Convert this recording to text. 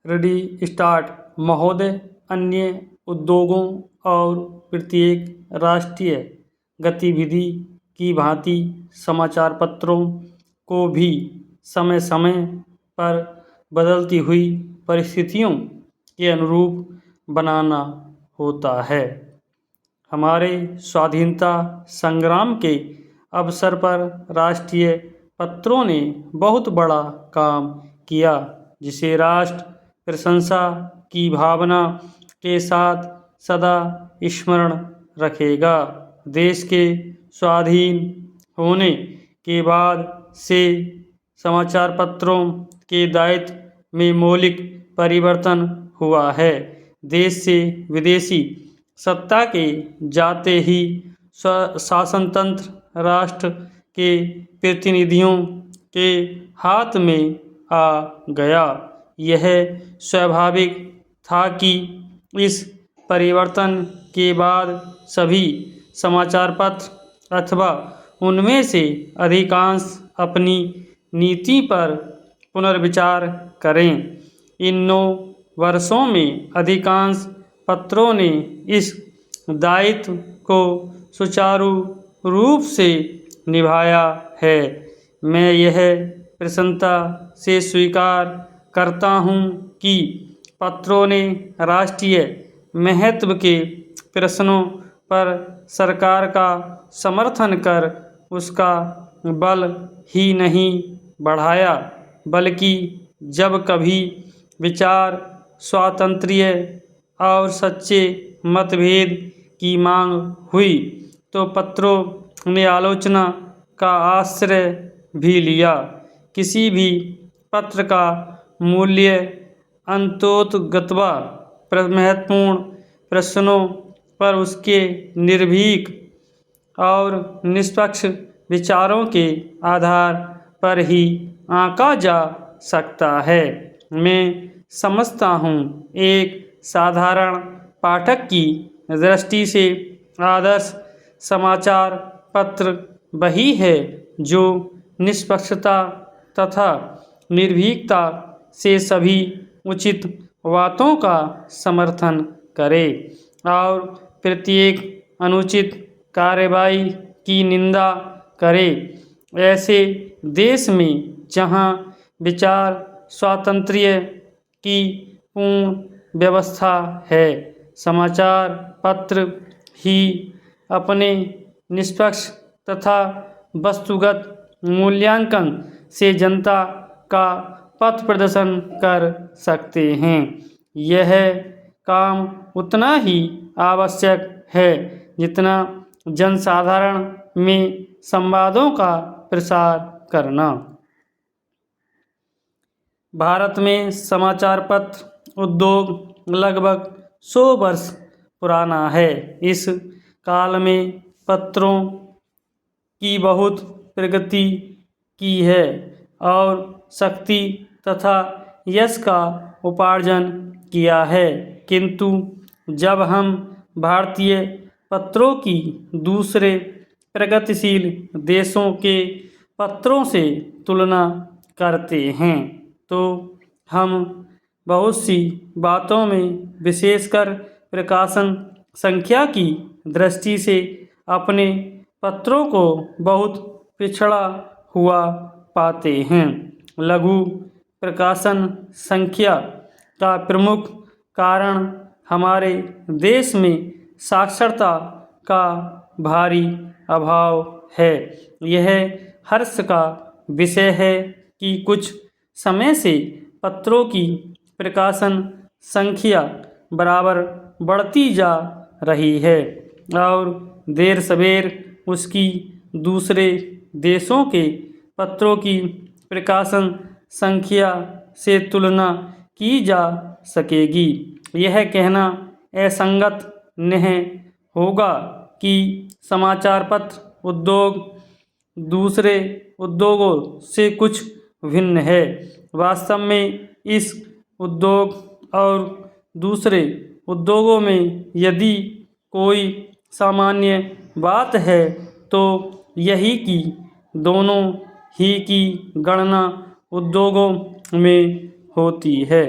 Ready start महोदय, अन्य उद्योगों और प्रत्येक राष्ट्रीय गतिविधि की भांति समाचार पत्रों को भी समय समय पर बदलती हुई परिस्थितियों के अनुरूप बनाना होता है। हमारे स्वाधीनता संग्राम के अवसर पर राष्ट्रीय पत्रों ने बहुत बड़ा काम किया, जिसे राष्ट्र प्रशंसा की भावना के साथ सदा स्मरण रखेगा। देश के स्वाधीन होने के बाद से समाचार पत्रों के दायित्व में मौलिक परिवर्तन हुआ है। देश से विदेशी सत्ता के जाते ही शासनतंत्र राष्ट्र के प्रतिनिधियों के हाथ में आ गया। यह स्वाभाविक था कि इस परिवर्तन के बाद सभी समाचार पत्र अथवा उनमें से अधिकांश अपनी नीति पर पुनर्विचार करें। इन 9 वर्षों में अधिकांश पत्रों ने इस दायित्व को सुचारू रूप से निभाया है। मैं यह प्रसन्नता से स्वीकार करता हूँ कि पत्रों ने राष्ट्रीय महत्व के प्रश्नों पर सरकार का समर्थन कर उसका बल ही नहीं बढ़ाया, बल्कि जब कभी विचार स्वातंत्र्य और सच्चे मतभेद की मांग हुई तो पत्रों ने आलोचना का आश्रय भी लिया। किसी भी पत्र का मूल्य अंततोगत्वा महत्वपूर्ण प्रश्नों पर उसके निर्भीक और निष्पक्ष विचारों के आधार पर ही आंका जा सकता है। मैं समझता हूँ एक साधारण पाठक की दृष्टि से आदर्श समाचार पत्र वही है जो निष्पक्षता तथा निर्भीकता से सभी उचित बातों का समर्थन करे और प्रत्येक अनुचित कार्रवाई की निंदा करे। ऐसे देश में जहाँ विचार स्वातंत्र्य की पूर्ण व्यवस्था है, समाचार पत्र ही अपने निष्पक्ष तथा वस्तुगत मूल्यांकन से जनता का पथ प्रदर्शन कर सकते हैं। यह काम उतना ही आवश्यक है जितना जनसाधारण में संवादों का प्रसार करना। भारत में समाचार पत्र उद्योग लगभग 100 वर्ष पुराना है। इस काल में पत्रों की बहुत प्रगति की है और शक्ति तथा यश का उपार्जन किया है, किंतु जब हम भारतीय पत्रों की दूसरे प्रगतिशील देशों के पत्रों से तुलना करते हैं तो हम बहुत सी बातों में, विशेषकर प्रकाशन संख्या की दृष्टि से, अपने पत्रों को बहुत पिछड़ा हुआ पाते हैं। लघु प्रकाशन संख्या का प्रमुख कारण हमारे देश में साक्षरता का भारी अभाव है। यह हर्ष का विषय है कि कुछ समय से पत्रों की प्रकाशन संख्या बराबर बढ़ती जा रही है और देर सवेर उसकी दूसरे देशों के पत्रों की प्रकाशन संख्या से तुलना की जा सकेगी। यह कहना असंगत नहीं होगा कि समाचार पत्र उद्योग दूसरे उद्योगों से कुछ भिन्न है। वास्तव में इस उद्योग और दूसरे उद्योगों में यदि कोई सामान्य बात है तो यही कि दोनों ही की गणना उद्योगों में होती है।